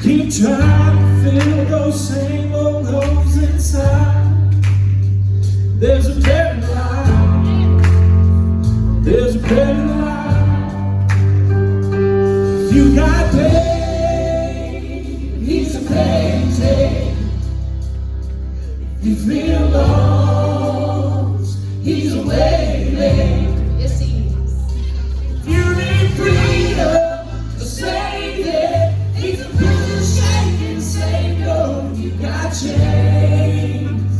Keep trying to fill those same old holes inside. There's a better life. There's a better life. You got pain, he's a payday. You feel lost, he's a waymaker. Yes, he is. You need freedom to save it. He's a prison shaking Savior. You got chains,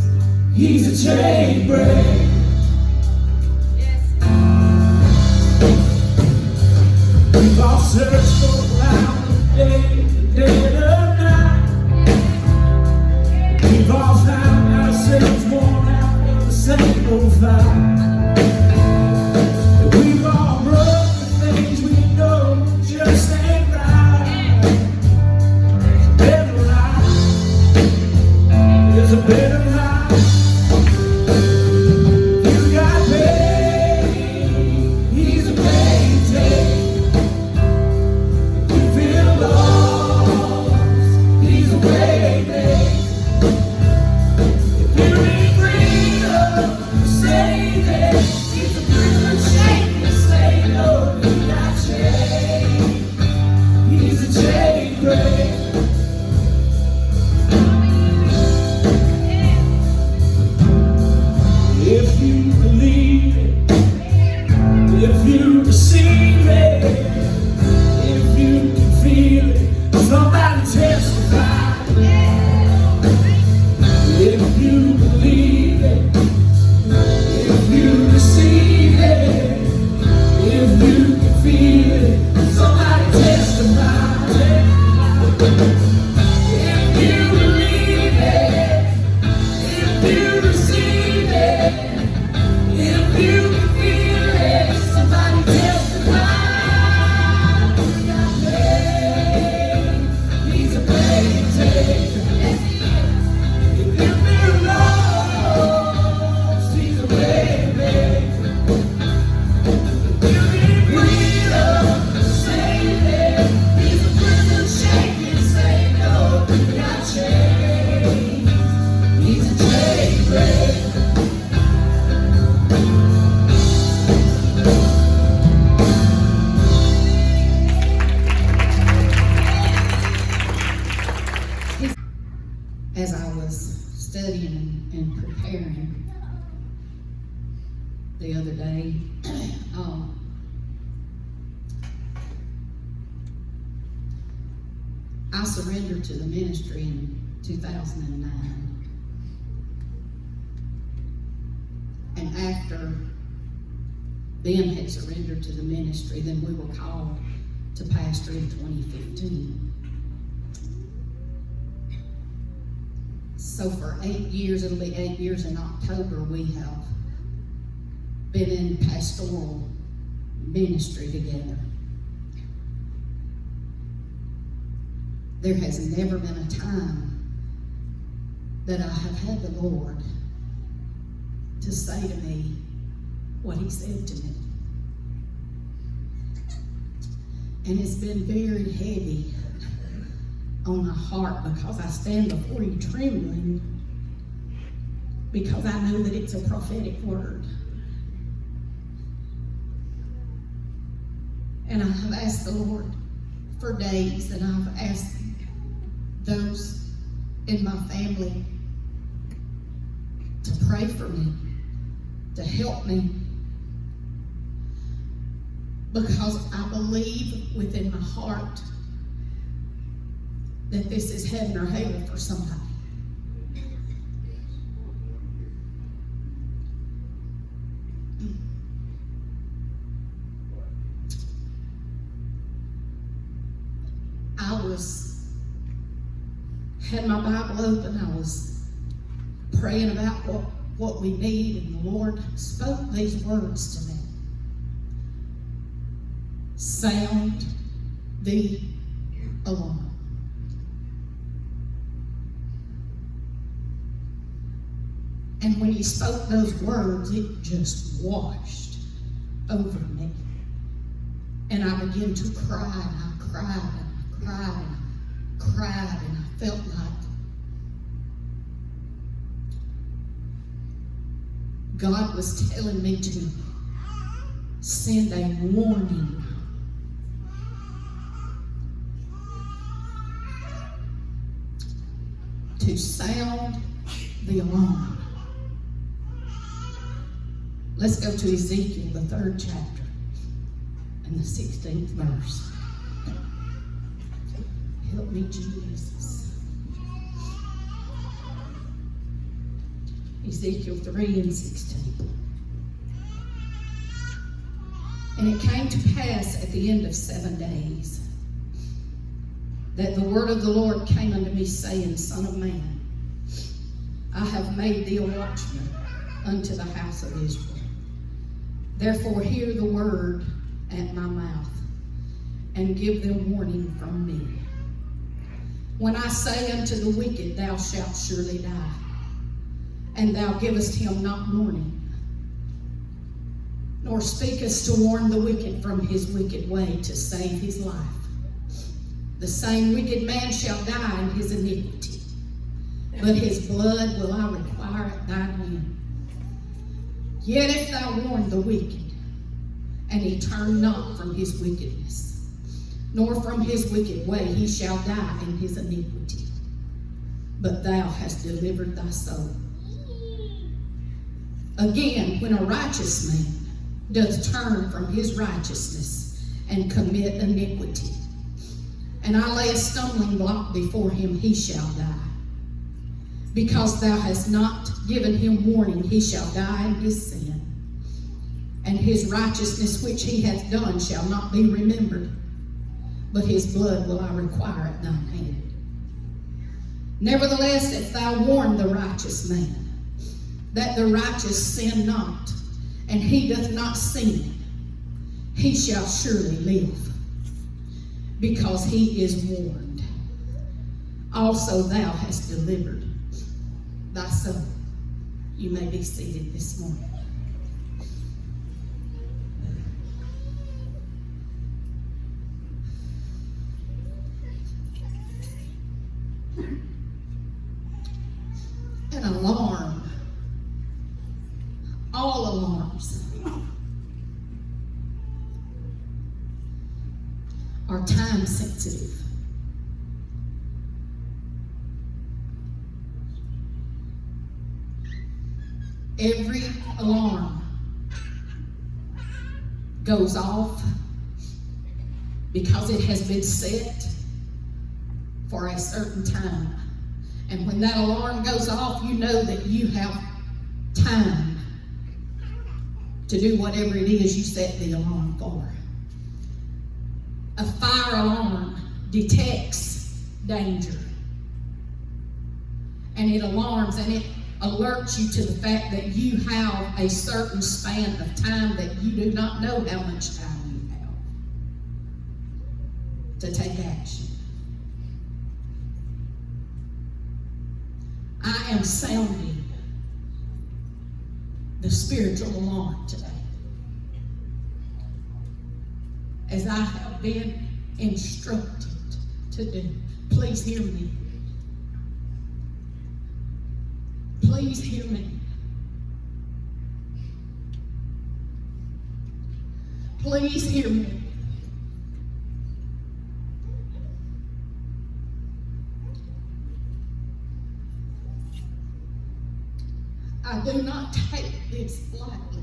he's a chain breaker. We've all searched for a cloud of day, dead of night. We've all found ourselves worn out in the same old fight. We've all run the things we know just ain't right. There's a better life. There's a better life. You got pain, he's a payday. You feel lost, he's a waymaker. If you need freedom, save it. He's a prison shaking Savior. You got chains, he's a chain breaker. If you believe it, if you receive it, if you can feel it, somebody testify. If you believe it, if you receive it, if you can feel it, somebody testify. If you believe it, if you receive it, if you can feel it, somebody testify. He's a payday. If you feel lost, he's a waymaker. If you need freedom, save it. He's a prison shaking Savior. You got chains, he's a chain breaker. As I was studying and preparing the other day, I surrendered to the ministry in 2009. And after Ben had surrendered to the ministry, then we were called to pastor in 2015. So for 8 years, it'll be 8 years in October, we have been in pastoral ministry together. There has never been a time that I have had the Lord to say to me what he said to me. And it's been very heavy on my heart because I stand before you trembling because I know that it's a prophetic word. And I have asked the Lord for days, and I've asked those in my family to pray for me, to help me, because I believe within my heart that this is heaven or hell for somebody. Had my Bible open, I was praying about what we need, and the Lord spoke these words to me. Sound the alarm. And when he spoke those words, it just washed over me. And I began to cry, and I cried, and I cried, and cried, and I felt like God was telling me to send a warning. To sound the alarm. Let's go to Ezekiel, the 3rd chapter, and the 16th verse. Help me, Jesus. Ezekiel 3 and 16. And it came to pass at the end of 7 days that the word of the Lord came unto me, saying, Son of man, I have made thee a watchman unto the house of Israel. Therefore hear the word at my mouth, and give them warning from me. When I say unto the wicked, thou shalt surely die, and thou givest him not warning, nor speakest to warn the wicked from his wicked way to save his life, the same wicked man shall die in his iniquity, but his blood will I require at thine hand. Yet if thou warn the wicked, and he turn not from his wickedness, nor from his wicked way, he shall die in his iniquity, but thou hast delivered thy soul. Again, when a righteous man doth turn from his righteousness and commit iniquity, and I lay a stumbling block before him, he shall die. Because thou hast not given him warning, he shall die in his sin. And his righteousness which he hath done shall not be remembered, but his blood will I require at thine hand. Nevertheless, if thou warn the righteous man, that the righteous sin not, and he doth not sin, he shall surely live, because he is warned. Also thou hast delivered thy soul. You may be seated this morning. An alarm. All alarms are time sensitive. Every alarm goes off because it has been set for a certain time. And when that alarm goes off, you know that you have time to do whatever it is you set the alarm for. A fire alarm detects danger, and it alarms and it alerts you to the fact that you have a certain span of time that you do not know how much time you have to take action. I am sounding the spiritual alarm today, as I have been instructed to do. Please hear me. Please hear me. Please hear me. I do not take this lightly.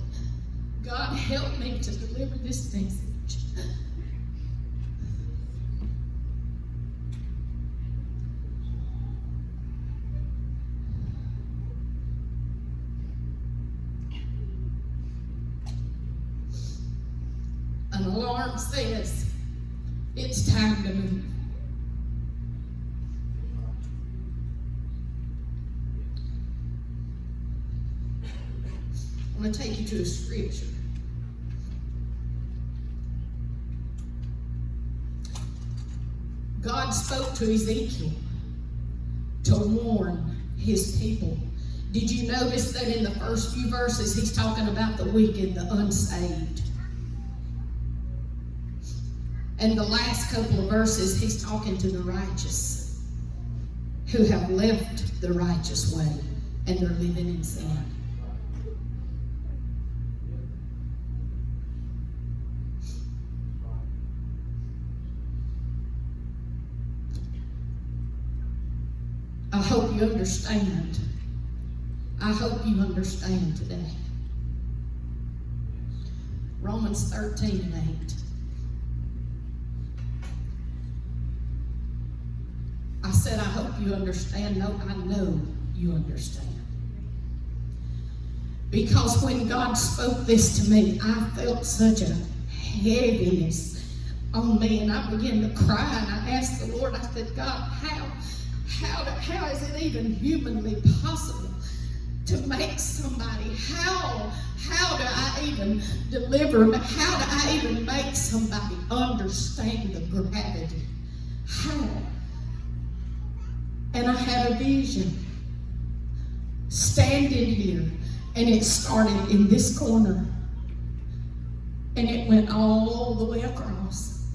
God help me to deliver this message. An alarm says it's time to move. I'm going to take you to a scripture. God spoke to Ezekiel to warn his people. Did you notice that in the first few verses he's talking about the wicked, the unsaved? And the last couple of verses he's talking to the righteous. who have left the righteous way and they're living in sin. I hope you understand. I hope you understand today. Romans 13:8. I said, I hope you understand. No, I know you understand. Because when God spoke this to me, I felt such a heaviness on me, and I began to cry, and I asked the Lord, I said, God, how is it even humanly possible to make somebody, how do I even deliver, how do I even make somebody understand the gravity? How? And I had a vision standing here, and it started in this corner, and it went all the way across,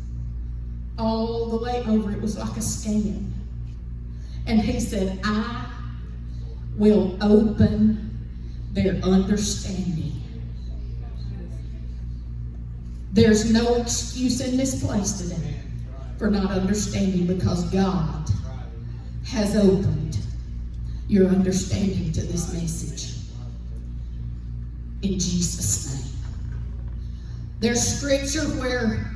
all the way over. It was like a scan. And he said, I will open their understanding. There's no excuse in this place today for not understanding, because God has opened your understanding to this message. In Jesus' name. There's scripture where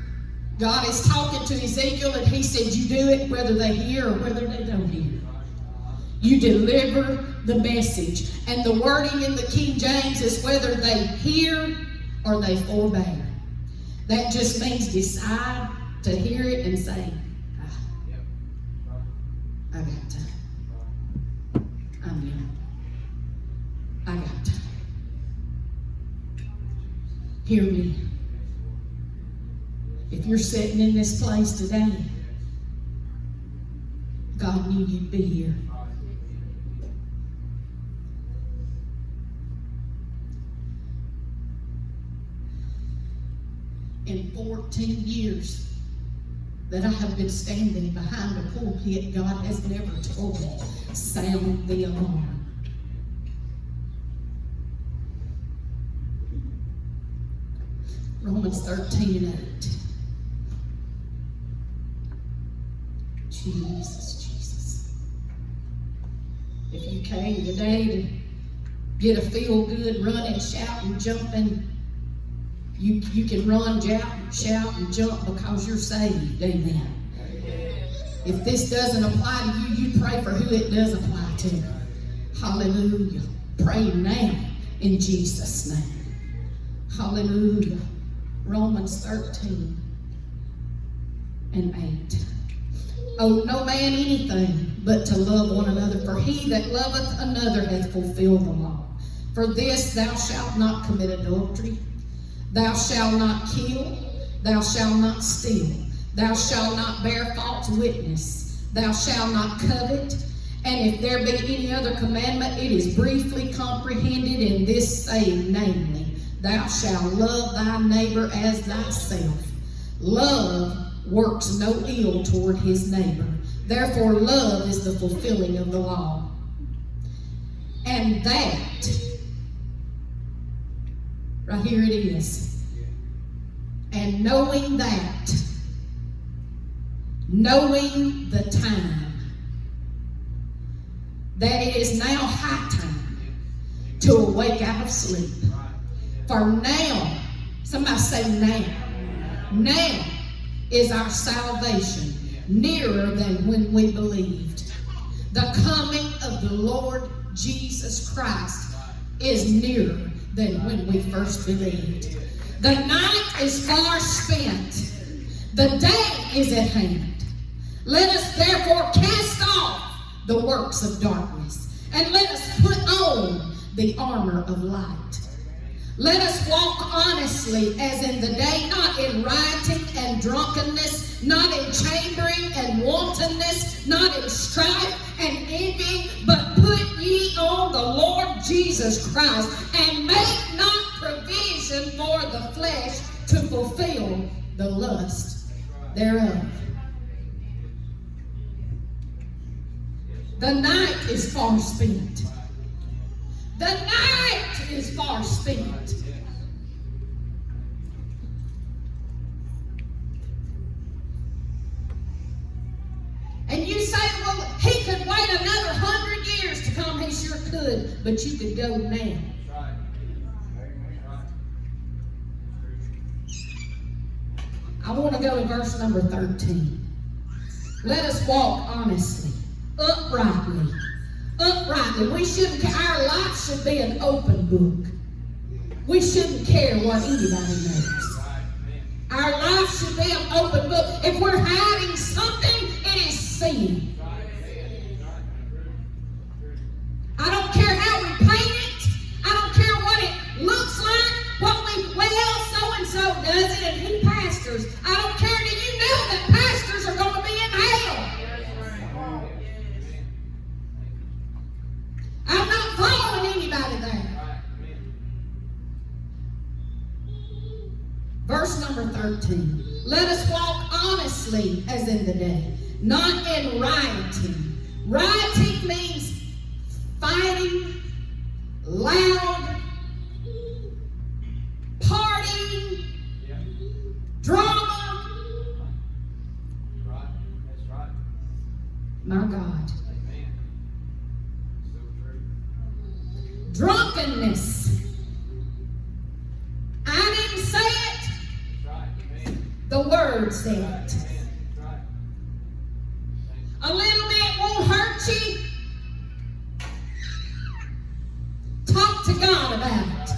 God is talking to Ezekiel, and he said, you do it whether they hear or whether they don't hear. You deliver the message. And the wording in the King James is whether they hear or they forbear. That just means decide to hear it and say, I got time. I'm young. I got time. Hear me. If you're sitting in this place today, God knew you'd be here. In 14 years that I have been standing behind a pulpit, God has never told me, sound the alarm. Romans 13:8. Jesus. If you came today to get a feel-good running, shouting, jumping, you can run, shout, and jump because you're saved. Amen. If this doesn't apply to you, you pray for who it does apply to. Hallelujah. Pray now in Jesus' name. Hallelujah. Romans 13:8. Owe no man anything but to love one another, for he that loveth another hath fulfilled the law. For this, thou shalt not commit adultery, thou shalt not kill, thou shalt not steal, thou shalt not bear false witness, thou shalt not covet. And if there be any other commandment, it is briefly comprehended in this saying, namely, thou shalt love thy neighbor as thyself. Love works no ill toward his neighbor. Therefore, love is the fulfilling of the law. And that, right here it is. And knowing that, knowing the time, that it is now high time to awake out of sleep. For now, somebody say now. Now is our salvation nearer than when we believed. The coming of the Lord Jesus Christ is nearer than when we first believed. The night is far spent. The day is at hand. Let us therefore cast off the works of darkness, and let us put on the armor of light. Let us walk honestly as in the day, not in rioting and drunkenness, not in chambering and wantonness, not in strife and envy, but put ye on the Lord Jesus Christ, and make not provision for the flesh to fulfill the lust thereof. The night is far spent. The night is far spent. And you say, well, he could wait another 100 years to come. He sure could, but you could go now. I want to go to verse number 13. Let us walk honestly, uprightly. We shouldn't, our life should be an open book. We shouldn't care what anybody knows. Our life should be an open book. If we're hiding something, it is sin. I don't care how we paint it. I don't care what it looks like. So-and-so does it, and he pastors. I don't care. Do you know that pastors are going to be in hell? I'm not following anybody there. Verse number 13. Let us walk honestly as in the day, not in rioting. Rioting means fighting, loud, partying, drama. That's right. My God. Amen. So true. Drunkenness. I didn't say it. That's right. Amen. The Word said it. Amen. That's right. A little bit won't hurt you. Talk to God about it.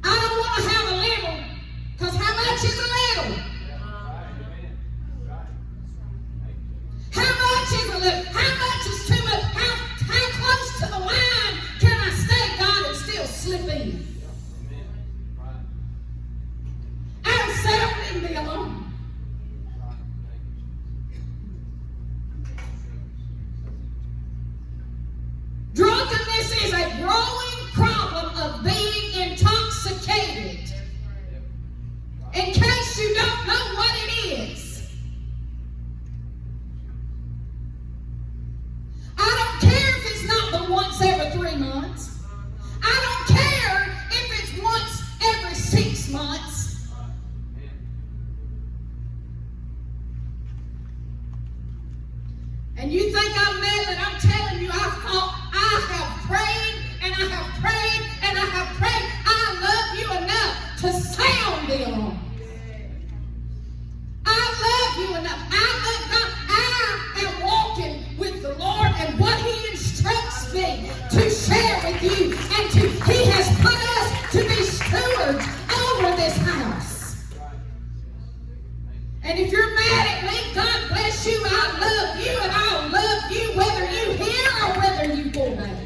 I don't want to have a little, because how much is a little? How much is a little? How much is too much? How close to the line can I stay, God, and still slip in? I'll settle and be alone. Drunkenness is a growing problem of being intoxicated. In case you don't know what it is. I don't care if it's not but once every 3 months. I don't care if it's once every 6 months. And you think I'm meddling? I'm telling you, I have prayed, and I have prayed, and I have prayed. I love you enough to sound the alarm. I love you enough. I love God. I am walking with the Lord, and what He instructs me to share with you, and He has put us to be stewards over this house. And if you're mad at me, God bless you. I love you, and I'll love you whether you hear or whether you go back.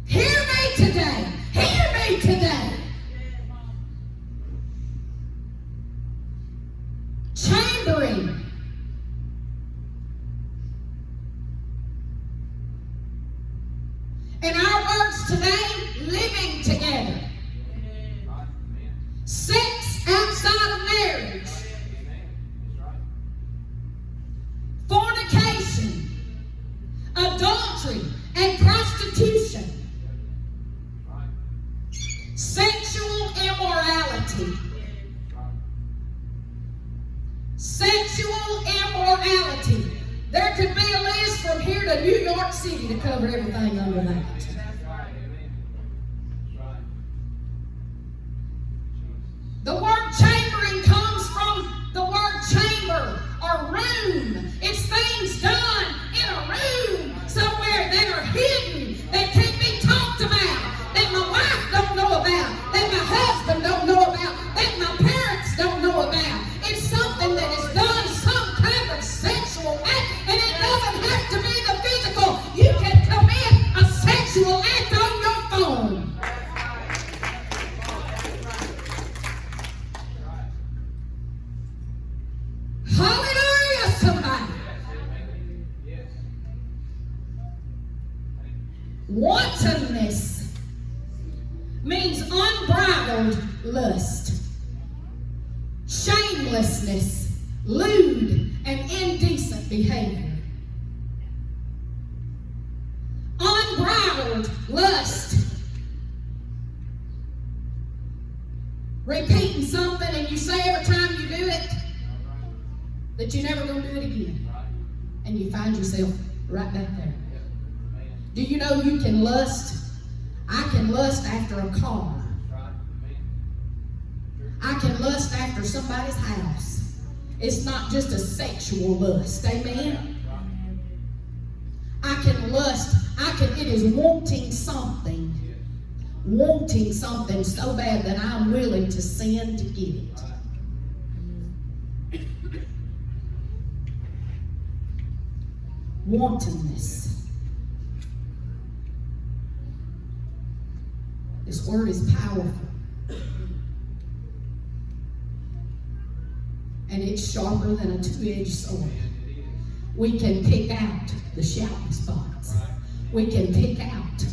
Hear me today. Hear me today. Chambering. In our words today, living together. Sex outside of marriage. Fornication. Adultery and prostitution. Sexual immorality. Sexual immorality. There could be a list from here to New York City to cover everything under that. The word chambering comes from the word chamber or room. It's things done in a room somewhere that are hidden, that can't be talked about, that my wife don't know about, that my husband don't know about, that my parents don't know about. It's something that is done, some kind of sexual act, and it doesn't have to be the physical. You can commit a sexual act on your phone. Hallelujah, somebody. Wantonness means unbridled lust, shamelessness, lewd and indecent behavior, unbridled lust, repeating something and you say every time you do it that you're never going to do it again, and you find yourself right back there. Do you know you can lust? I can lust after a car. I can lust after somebody's house. It's not just a sexual lust. Amen? I can lust. It is wanting something so bad that I'm willing to sin to get it. Wantonness. This word is powerful. And it's sharper than a two-edged sword. We can pick out the shouting spots. We can pick out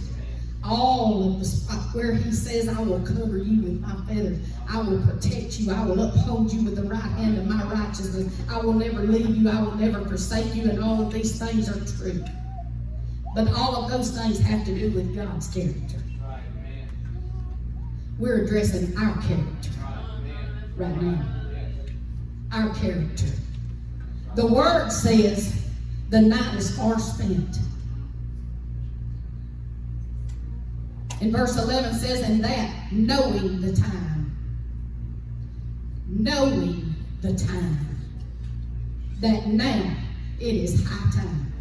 all of the spots where he says, I will cover you with my feathers. I will protect you. I will uphold you with the right hand of my righteousness. I will never leave you. I will never forsake you. And all of these things are true. But all of those things have to do with God's character. We're addressing our character right now. Our character. The word says the night is far spent. In verse 11 says, and that knowing the time, that now it is high time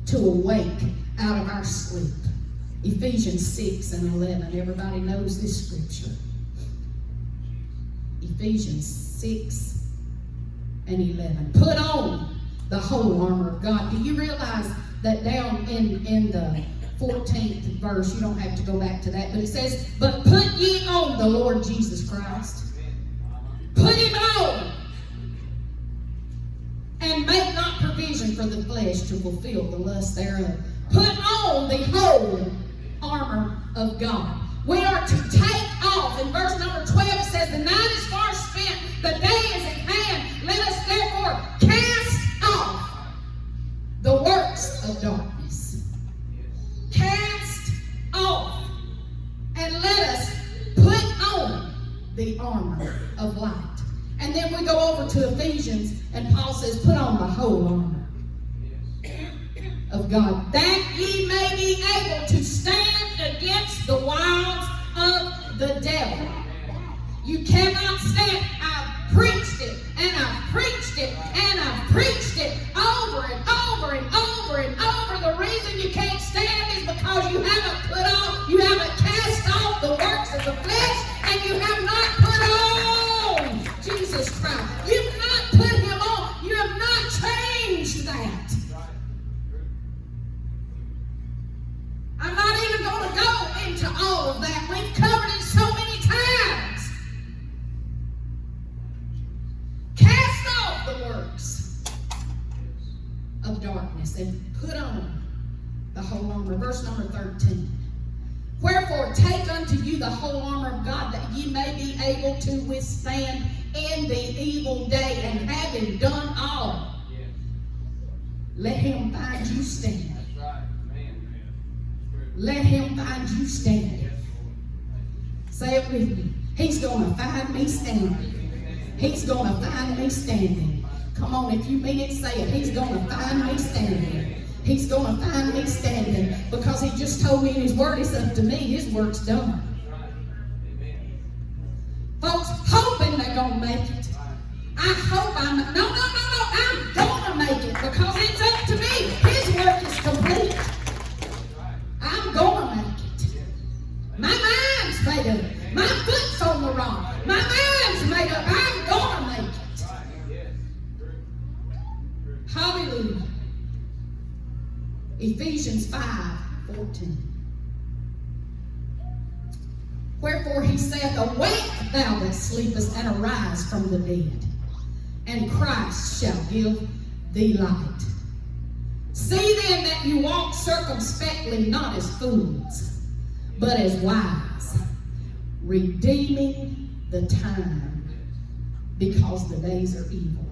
to awake out of our sleep. Ephesians 6 and 11. Everybody knows this scripture. Ephesians 6 and 11. Put on the whole armor of God. Do you realize that down in the 14th verse, you don't have to go back to that, but it says, but put ye on the Lord Jesus Christ. Put him on. And make not provision for the flesh to fulfill the lust thereof. Put on the whole armor of God. We are to take off. In verse number 12 it says, the night is far spent, the day is at hand. Let us therefore cast off the works of darkness. Cast off. And let us put on the armor of light. And then we go over to Ephesians, and Paul says, put on the whole armor of God, that ye may be able to stand against the wiles of the devil. You cannot stand. I've preached it, and I've preached it, and I've preached it over and over and over and over. The reason you can't stand is because you haven't cast off the works of the flesh, and you have not put on Jesus Christ. You've not put him on. You have not changed that. I'm not even going to go into all of that. We've covered it so many times. Cast off the works of darkness and put on the whole armor. Verse number 13. Wherefore take unto you the whole armor of God, that ye may be able to withstand in the evil day, and having done all, let him find you standing. Let him find you standing. Say it with me. He's going to find me standing. He's going to find me standing. Come on, if you mean it, say it. He's going to find me standing. He's going to find me standing, because he just told me in his word, it's up to me. His work's done. Folks hoping they're going to make it. I hope I'm going to make it, because it's up to me. His work is complete. I'm going to make it. My mind's made up. My foot's on the rock. My mind's made up. I'm going to make it. Hallelujah. Ephesians 5:14. Wherefore he saith, awake thou that sleepest, and arise from the dead, and Christ shall give thee light. See then that you walk circumspectly, not as fools, but as wise, redeeming the time, because the days are evil.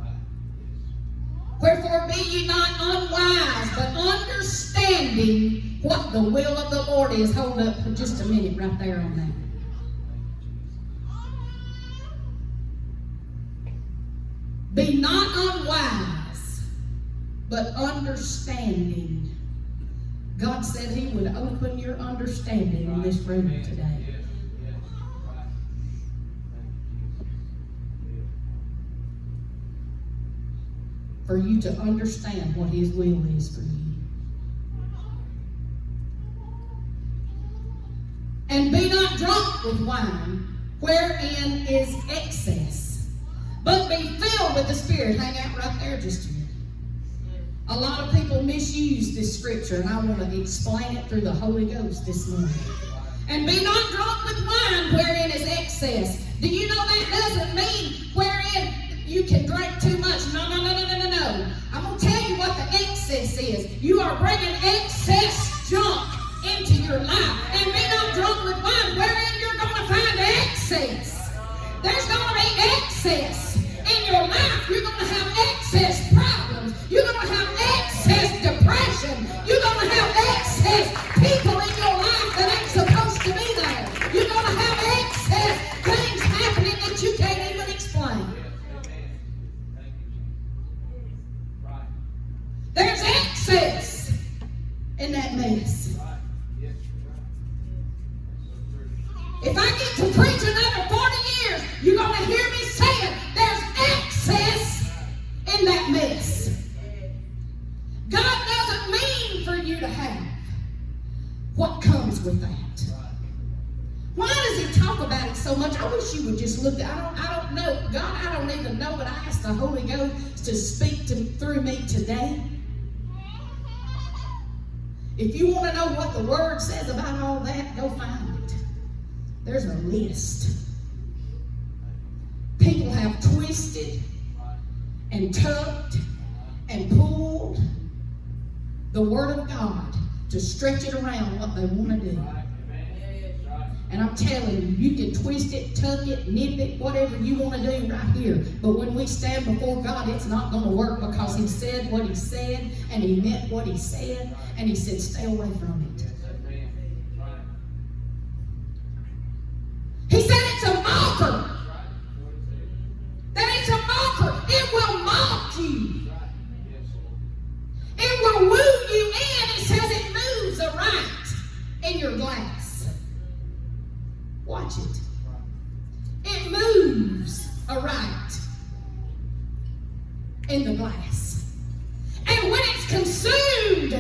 Wherefore be ye not unwise, but understanding what the will of the Lord is. Hold up for just a minute right there on that. Be not unwise, but understanding. God said He would open your understanding in this room today. For you to understand what His will is for you. And be not drunk with wine, wherein is excess, but be filled with the Spirit. Hang out right there just a minute. A lot of people misuse this scripture, and I want to explain it through the Holy Ghost this morning. And be not drunk with wine, wherein is excess. Do you know that doesn't mean wherein you can drink too much? No. I'm going to tell you what the excess is. You are bringing excess junk into your life. And be not drunk with wine, wherein you're going to find excess. There's going to be excess in your life. You're going to have excess problems. You're going to have excess depression. You're going to have excess people in your life that ain't supposed to be there. You're going to have excess things happening that you can't even explain. There's excess in that mess. If I get to preach another 40 years, you're going to hear me saying there's excess in that mess. God doesn't mean for you to have what comes with that. Why does He talk about it so much? I wish you would just look at it. I don't know. God, I don't even know, but I ask the Holy Ghost to speak through me today. If you want to know what the Word says about all that, go find it. There's a list. People have twisted and tucked and pulled the Word of God to stretch it around what they want to do. And I'm telling you, you can twist it, tuck it, nip it, whatever you want to do right here. But when we stand before God, it's not going to work, because He said what He said, and He meant what He said, and He said, stay away from it. He said it's a mocker. That it's a mocker. It will mock you. It will woo you in. It says it moves aright in your glass. Watch it. It moves aright in the glass. And when it's consumed,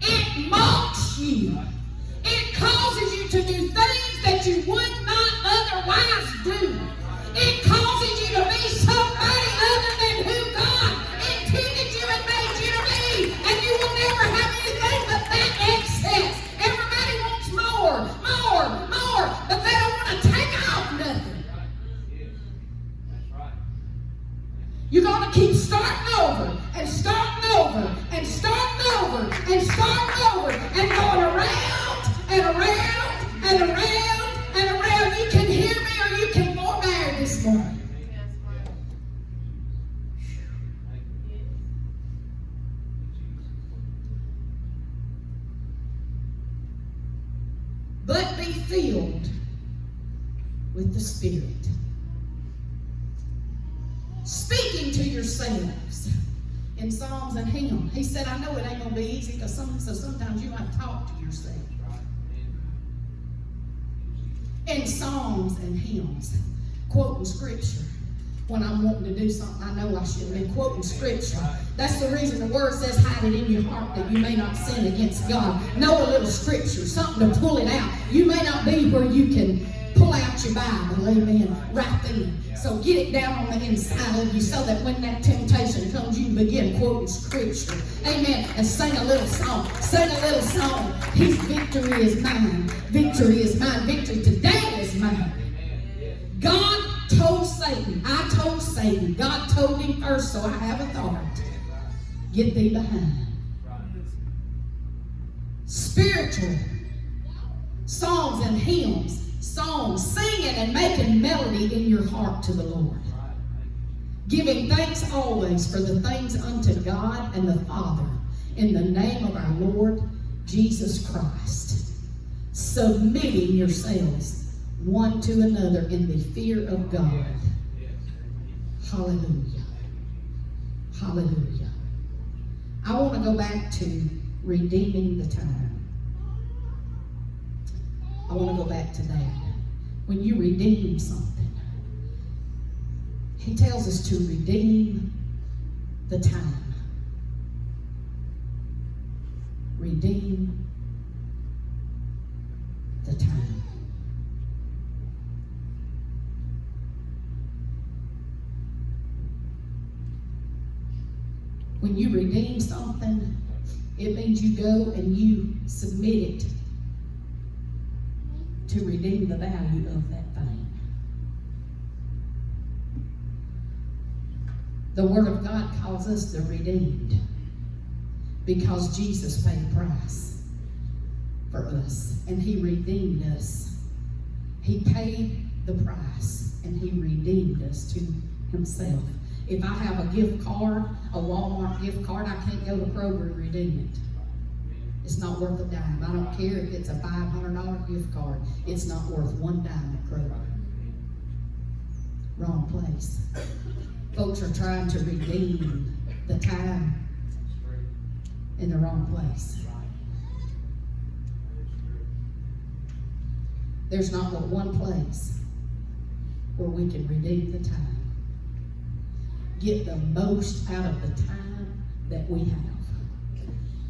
it mocks you. It causes you to do things that you would not otherwise do. It causes you to be somebody other than who God intended you and made you to be. And you will never have anything but that excess. Everybody wants more, but they don't want to take off nothing. You're going to keep starting over and starting over and starting over and starting over and going around and around and around and around. You can hear me or you can forbear this morning. But be filled with the Spirit. Speaking to yourselves in psalms and hymns. He said, I know it ain't going to be easy, because sometimes you might talk to yourself. In psalms and hymns, quoting scripture. When I'm wanting to do something I know I shouldn't have been quoting scripture. That's the reason the Word says, hide it in your heart that you may not sin against God. Know a little scripture, something to pull it out. You may not be where you can pull out your Bible, amen, right then. So get it down on the inside of you, so that when that temptation comes, you begin quoting scripture, amen, and sing a little song. Sing a little song. His victory is mine. Victory is mine. Victory today is mine. God told Satan, I told Satan, God told him first, so I have authority. Get thee behind. Spiritual songs and hymns songs, singing and making melody in your heart to the Lord. Giving thanks always for the things unto God and the Father in the name of our Lord Jesus Christ. Submitting yourselves one to another in the fear of God. Hallelujah. Hallelujah. I want to go back to redeeming the time. I want to go back to that. When you redeem something, he tells us to redeem the time. Redeem the time. When you redeem something, it means you go and you submit it to redeem the value of that thing. The Word of God calls us the redeemed because Jesus paid a price for us and He redeemed us. He paid the price and He redeemed us to Himself. If I have a gift card, a Walmart gift card, I can't go to Kroger and redeem it. It's not worth a dime. I don't care if it's a $500 gift card. It's not worth one dime at Kroger. Wrong place. Folks are trying to redeem the time in the wrong place. There's not but one place where we can redeem the time. Get the most out of the time that we have.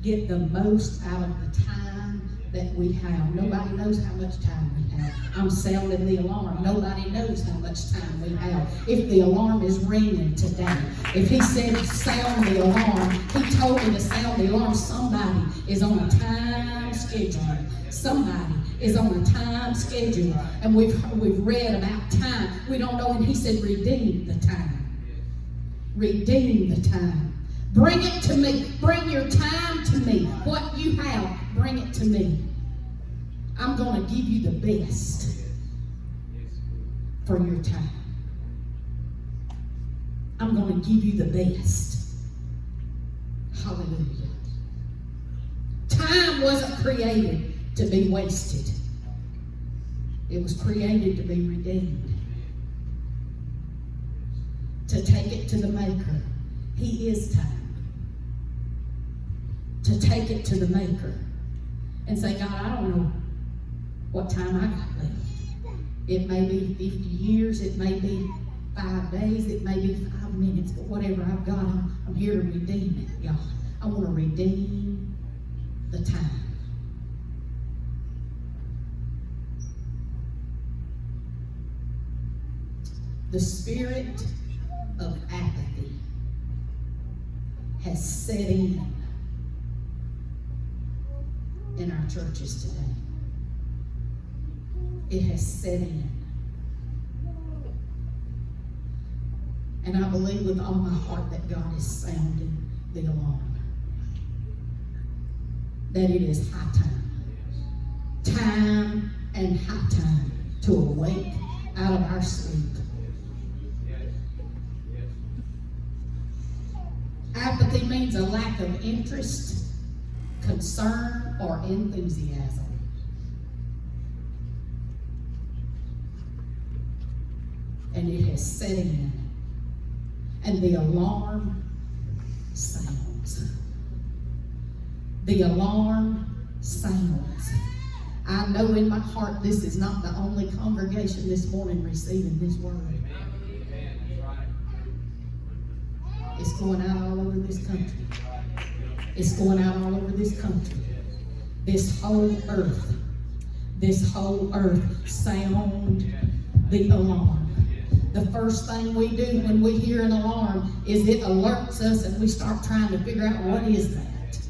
Get the most out of the time that we have. Nobody knows how much time we have. I'm sounding the alarm. Nobody knows how much time we have. If the alarm is ringing today, if He said sound the alarm, He told me to sound the alarm. Somebody is on a time schedule. Somebody is on a time schedule. And we've read about time. We don't know when He said redeem the time. Redeem the time. Bring it to me. Bring your time to me. What you have, bring it to me. I'm going to give you the best for your time. I'm going to give you the best. Hallelujah. Time wasn't created to be wasted. It was created to be redeemed. To take it to the Maker. He is time. To take it to the Maker and say, God, I don't know what time I got left. It may be 50 years, it may be 5 days, it may be 5 minutes, but whatever I've got, I'm here to redeem it, God. I want to redeem the time. The spirit of apathy has set in our churches today. It has set in. And I believe with all my heart that God is sounding the alarm. That it is high time. Time and high time to awake out of our sleep. Apathy means a lack of interest, concern, or enthusiasm. And it has set in. And the alarm sounds. The alarm sounds. I know in my heart this is not the only congregation this morning receiving this word. It's going out all over this country. It's going out all over this country. This whole earth sound the alarm. The first thing we do when we hear an alarm is it alerts us and we start trying to figure out what is that.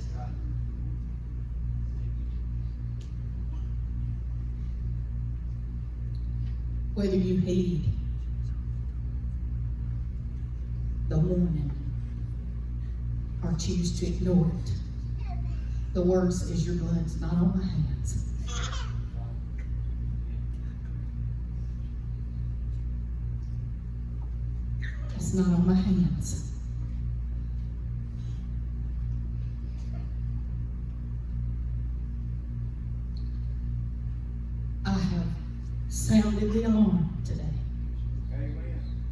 Whether you heed the warning or choose to ignore it. The word says your blood's not on my hands. It's not on my hands. I have sounded the alarm today.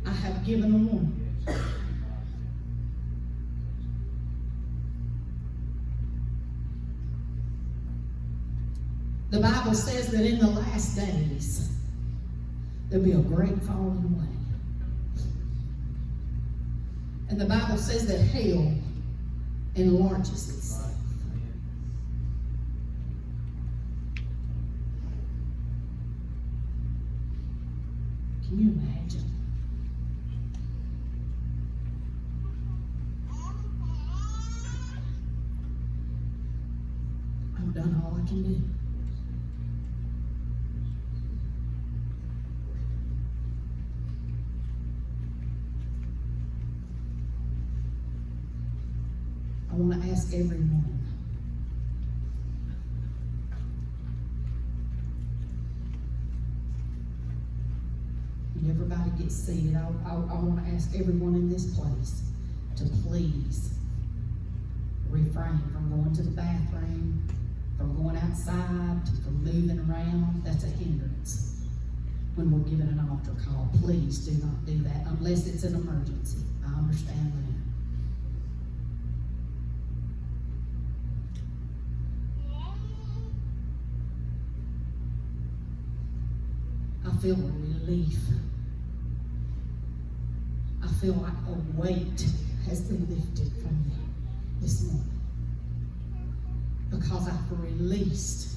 I have given a warning. The Bible says that in the last days, there'll be a great falling away. And the Bible says that hell enlarges itself. Can you imagine? I've done all I can do. I want to ask everyone, when everybody gets seated, I want to ask everyone in this place to please refrain from going to the bathroom, from going outside, from moving around. That's a hindrance when we're given an altar call. Please do not do that unless it's an emergency. I understand that. I feel a relief. I feel like a weight has been lifted from me this morning because I've released.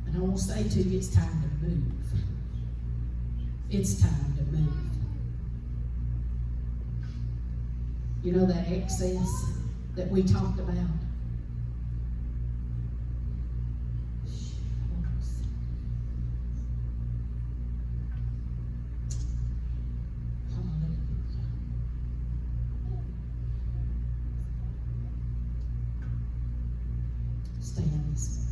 And I want to say to you, it's time to move. It's time to move. You know that excess that we talked about? Stand this way.